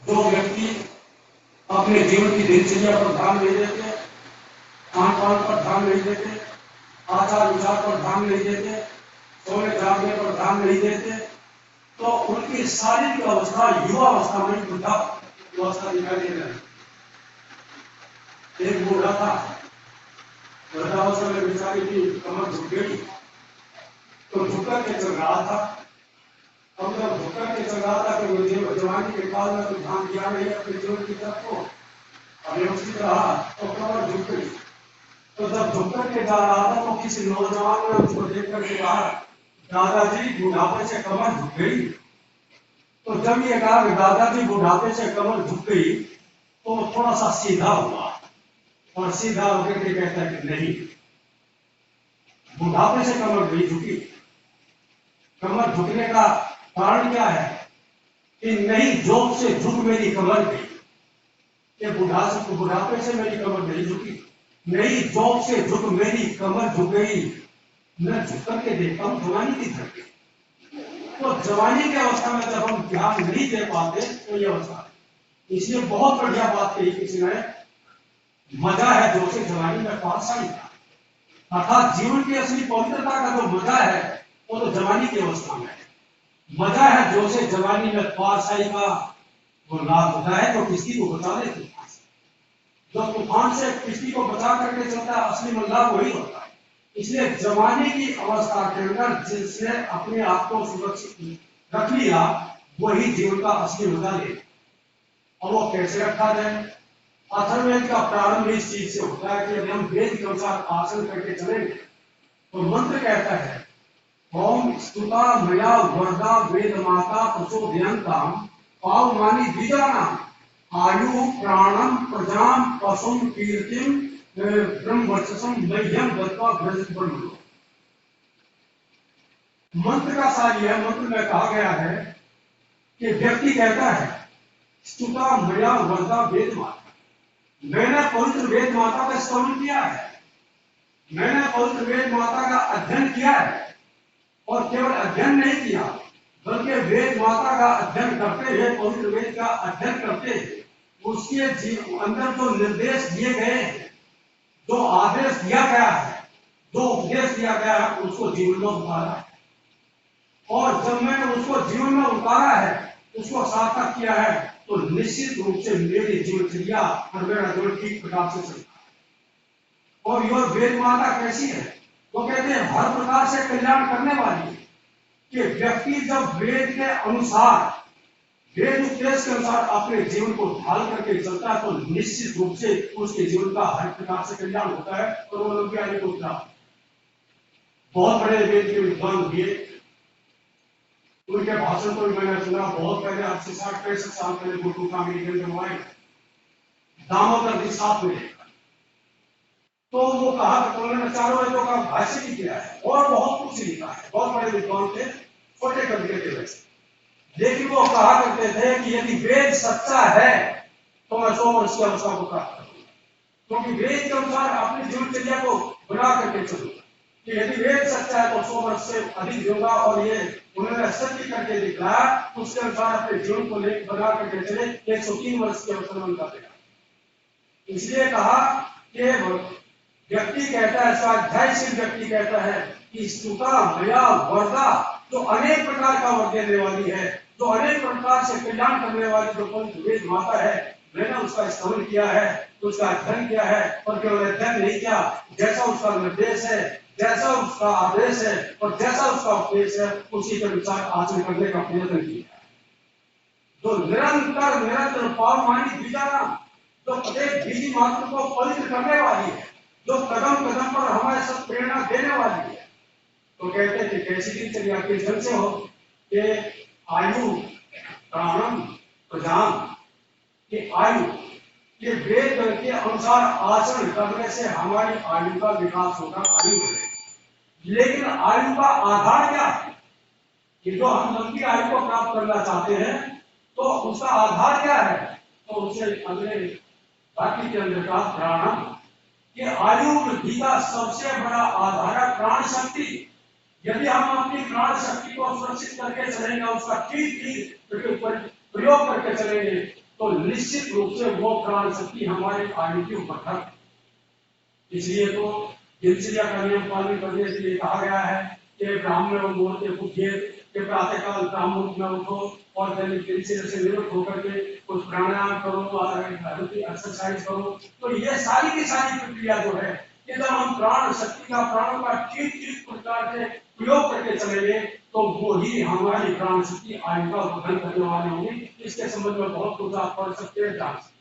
जो व्यक्ति अपने जीवन की दिनचर्या पर ध्यान नहीं देते, खान पान पर ध्यान नहीं देते, आचार विचार पर ध्यान नहीं देते, सोने जागने पर ध्यान नहीं देते, तो उनकी शारीरिक अवस्था युवा अवस्था में वृद्धा अवस्था दिखाई दे रही है। एक बूढ़ा था, वृद्धावस्था में बेचारी की कमर झुक गई, तो झुककर के चल रहा था। अब जब झुककर के चल रहा था तो जवानी के काल में तो ध्यान दिया नहीं अपने जीवन की तरफ को, अव्यवस्थित रहा तो कमर झुक गई। तो जब झुककर के जा रहा था तो किसी नौजवान ने उसको देख करके कहा, दादाजी बुढ़ापे से कमर झुक गई। तो जब ये कहा कि दादाजी बुढ़ापे से कमर झुक गई, तो थोड़ा सा सीधा हुआ और सीधा होकर के कहता है कि नहीं, बुढ़ापे से कमर नहीं झुकी। कमर झुकने का कारण क्या है कि नहीं जोक से झुक मेरी कमर गई, कि बुढ़ापे से मेरी कमर नहीं झुकी, नहीं जोक से झुक मेरी कमर झुक गई, मैं झुक करके देखता हूं जवानी की धरती। तो जवानी की अवस्था में जब हम ध्यान नहीं दे पाते तो ये अवस्था, इसलिए बहुत बढ़िया बात कही किसी ने, मजा है जो से जवानी में पारसाई का, अर्थात जीवन की असली पवित्रता का जो मजा है वो तो जवानी की अवस्था में है। मजा है जो से जवानी में पारसाई का, वो लाभ होता है तो किसी को बचा ले तूफान से। जो तूफान से किसी को बचा करके चलता है असली मजा वही होता है। इसलिए जवानी की अवस्था के अंदर जिसने अपने आप को सुरक्षित रख लिया वही जीवन का असली मजा ले। और वो कैसे रखा जाए? अथर्ववेद का प्रारंभ इस चीज से होता है कि यदि हम वेद के अनुसार आचरण करके चलेंगे तो मंत्र कहता है, ओम स्तुता मया वरदा वेद माता प्रचोदयन्ताम पावमानी द्विजानाम आयु प्राणम प्रजाम पशुम कीर्तिम ब्रह्मवर्चसम मह्यम दत्वा भजत ब्रह्म। मंत्र का सार यह, मंत्र में कहा गया है कि व्यक्ति कहता है, स्तुता मया वरदा वेद माता, मैंने पवित्र वेद माता का स्तवन किया है, मैंने पवित्र वेद माता का अध्ययन किया है, और केवल अध्ययन नहीं किया बल्कि वेद माता का अध्ययन करते हुए, पवित्र वेद का अध्ययन करते हुए उसके अंदर जो निर्देश दिए गए हैं, जो आदेश दिया गया है, जो उपदेश दिया गया है, उसको जीवन में उतारा है। और जब मैंने उसको जीवन में उतारा है, उसको सार्थक किया है, तो निश्चित रूप से मेरी जीवनचर्या और मेरा जीवन ठीक प्रकार से चलता है। और यह वेद माता कैसी है? वो कहते हैं हर प्रकार से कल्याण करने वाली है, कि व्यक्ति जब वेद के अनुसार, वेद उपदेश के अनुसार अपने जीवन को ढाल करके चलता है तो निश्चित रूप से उसके जीवन का हर प्रकार से कल्याण होता है। और वो लोग आगे होता, बहुत बड़े वेद के विद्वान हुए, उनके भाषण को भी मैंने सुना बहुत पहले, आज से 60-65 साल पहले गुरु का मेडिकल करवाए दामोदर जी साथ में, तो वो कहा कि उन्होंने चारों वेदों का भाष्य भी किया है और बहुत कुछ लिखा है, बहुत बड़े विद्वान थे, छोटे कविता के वैसे। लेकिन वो कहा करते थे कि यदि वेद सच्चा है तो मैं 100 वर्ष की अवस्था को प्राप्त करूंगा, क्योंकि वेद के अनुसार अपनी जीवनचर्या को बना करके चलूंगा, कि यदि वेद सच्चा है तो 100 वर्ष से अधिक जीऊंगा। और ये उन्होंने सत्य करके दिखाया, उसके अनुसार अपने जीवन को लेकर बना करके चले, 103 वर्ष की अवस्था में उनका देगा। इसलिए कहा कि व्यक्ति कहता है, स्वाध्यायशील व्यक्ति कहता है कि स्तुता मया वरदा, जो अनेक प्रकार का वर देने वाली है, जो अनेक प्रकार से कल्याण करने वाली जो पवित्र वेद माता है, मैंने उसका स्तवन किया है, उसका अध्ययन किया है, और केवल अध्ययन नहीं किया, जैसा उसका निर्देश है, जैसा उसका आदेश है और जैसा उसका उपदेश है, उसी के अनुसार आचरण करने का प्रयत्न किया। जो निरंतर निरंतर पावमानी द्विजाना, जो प्रत्येक बीजी मात्र को पवित्र करने वाली है, जो कदम कदम पर हमारे सब प्रेरणा देने वाली है। तो कहते हैं कि कैसी दिनचर्या के ढंग से हो कि आयु प्राणम प्रजाम, कि आयु के वेद के अनुसार आचरण करने से हमारी आयु का विकास होगा, आयु बढ़ेगी। लेकिन आयु का आधार क्या है? कि जो हम लंबी आयु को प्राप्त करना चाहते हैं तो उसका आधार क्या है? तो उसे अगले बाकी के अंदर का प्राणम, ये आयु वृद्धि का सबसे बड़ा आधार है प्राण शक्ति। यदि हम अपनी प्राण शक्ति को सुरक्षित करके चलेंगे, उसका ठीक ठीक प्रयोग करके चलेंगे तो निश्चित रूप से वो प्राण शक्ति हमारे आयु की बढ़त। इसलिए तो दिनचर्या का नियम पालन करने के लिए कहा गया है कि ब्राह्मण मुहूर्त उठिए, कि प्रातःकाल ब्राह्मण मुहूर्त में उठो और दैनिक दिनचर्या से निवृत्त होकर के कुछ प्राणायाम करो, हल्की एक्सरसाइज करो। तो ये सारी की सारी प्रक्रिया जो है, कि जब हम प्राण शक्ति का, प्राणों का ठीक ठीक प्रकार से प्रयोग करके चलेंगे तो वो ही हमारी प्राण शक्ति आयु का वर्धन करने वाली होगी। इसके संबंध में बहुत कुछ आप पढ़ सकते हैं, जान सकते हैं।